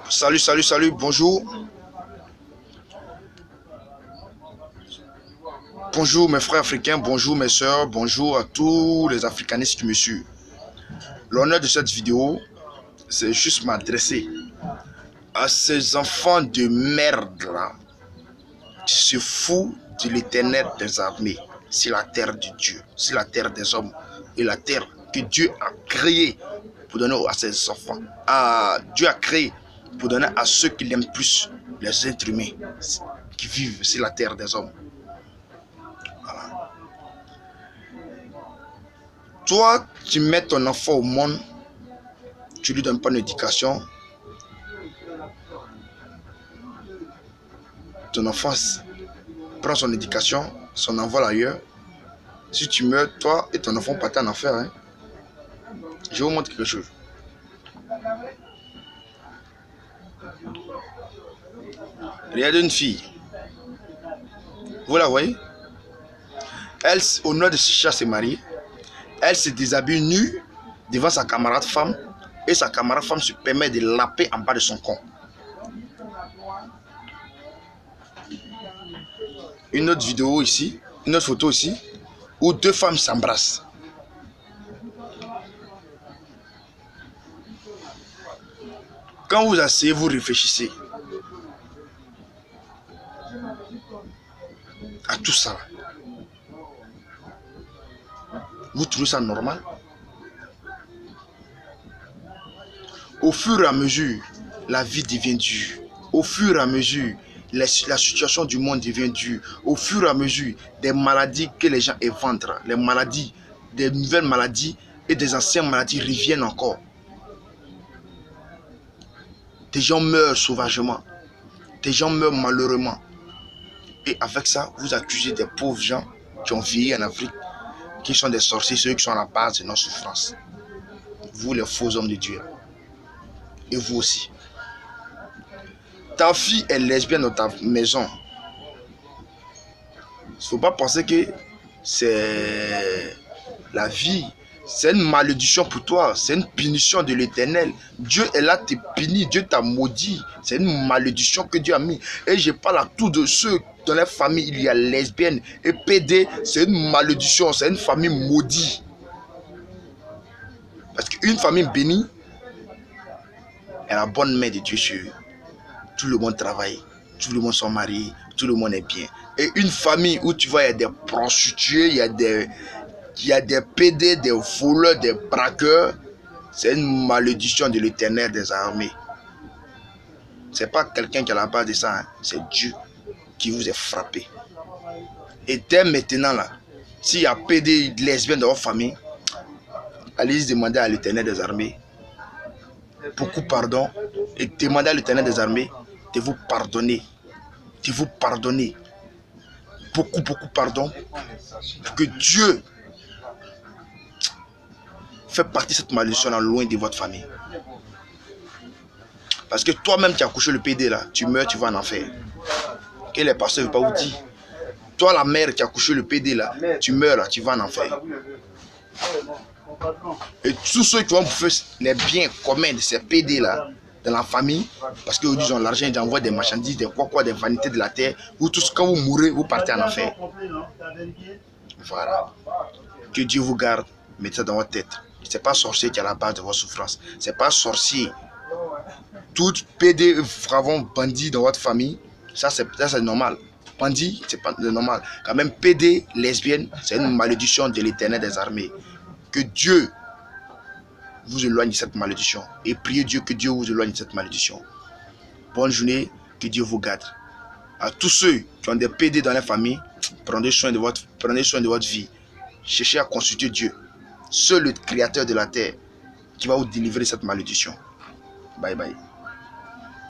Salut, bonjour. Bonjour mes frères africains, bonjour mes soeurs, bonjour à tous les africanistes qui me suivent. L'honneur de cette vidéo, c'est juste m'adresser à ces enfants de merde là, qui se foutent de l'éternel des armées. C'est la terre de Dieu, c'est la terre des hommes et la terre que Dieu a créée pour donner à ses enfants. Dieu a créé pour donner à ceux qui l'aiment plus, les êtres humains qui vivent sur la terre des hommes. Voilà. Toi, tu mets ton enfant au monde, tu lui donnes pas d'éducation. Ton enfant prend son éducation, son envol ailleurs. Si tu meurs, toi et ton enfant partent en enfer. Hein? Je vous montre quelque chose. Regardez une fille. Vous la voyez? Elle, au nom de chercher à se marier, elle se déshabille nue devant sa camarade femme et sa camarade femme se permet de laper en bas de son corps. Une autre vidéo ici, une autre photo ici, où deux femmes s'embrassent. Quand vous asseyez, vous réfléchissez à tout ça. Vous trouvez ça normal? Au fur et à mesure, la vie devient dure. Au fur et à mesure, la situation du monde devient dure. Au fur et à mesure, des maladies que les gens inventent, les maladies, des nouvelles maladies et des anciennes maladies reviennent encore. Des gens meurent sauvagement. Des gens meurent malheureusement. Et avec ça, vous accusez des pauvres gens qui ont vieilli en Afrique, qui sont des sorciers, ceux qui sont à la base de nos souffrances. Vous, les faux hommes de Dieu. Et vous aussi. Ta fille est lesbienne dans ta maison. Il ne faut pas penser que c'est la vie. C'est une malédiction pour toi. C'est une punition de l'Éternel. Dieu est là, te punit. Dieu t'a maudit. C'est une malédiction que Dieu a mis. Et je parle à tous de ceux dans les familles, il y a lesbiennes et PD. C'est une malédiction. C'est une famille maudite. Parce qu'une famille bénie est la bonne main de Dieu sur eux. Tout le monde travaille. Tout le monde sont mariés. Tout le monde est bien. Et une famille où tu vois, il y a des prostituées, il y a des PD, des voleurs, des braqueurs. C'est une malédiction de l'Éternel des armées. Ce n'est pas quelqu'un qui est à la base de ça. Hein. C'est Dieu qui vous est frappé. Et dès maintenant, là, s'il y a PD lesbiennes dans votre famille, allez demander à l'Éternel des armées beaucoup pardon et demandez à l'Éternel des armées de vous pardonner. De vous pardonner. Beaucoup pardon. Pour que Dieu fait partie de cette malédiction là, loin de votre famille. Parce que toi-même tu as couché le PD là, tu meurs, tu vas en enfer. Que les pasteurs ne veulent pas vous dire. Toi la mère qui a couché le PD là, tu meurs là, tu vas en enfer. Et tous ceux qui vont bouffer les biens communs de ces PD là, dans la famille, parce qu'aujourd'hui ils ont l'argent, ils envoient des marchandises, des des vanités de la terre, vous tous quand vous mourrez, vous partez en enfer. Voilà. Que Dieu vous garde, mettez ça dans votre tête. Ce n'est pas sorcier qui est à la base de votre souffrance. Ce n'est pas sorcier. Tout PD, vraiment bandit dans votre famille, ça c'est normal. Bandit, c'est pas normal. Quand même PD, lesbienne, c'est une malédiction de l'Éternel des armées. Que Dieu vous éloigne de cette malédiction. Et priez Dieu que Dieu vous éloigne de cette malédiction. Bonne journée, que Dieu vous garde. À tous ceux qui ont des PD dans la famille, prenez soin de votre vie. Cherchez à consulter Dieu. Seul le créateur de la terre qui va vous délivrer de cette malédiction. Bye bye.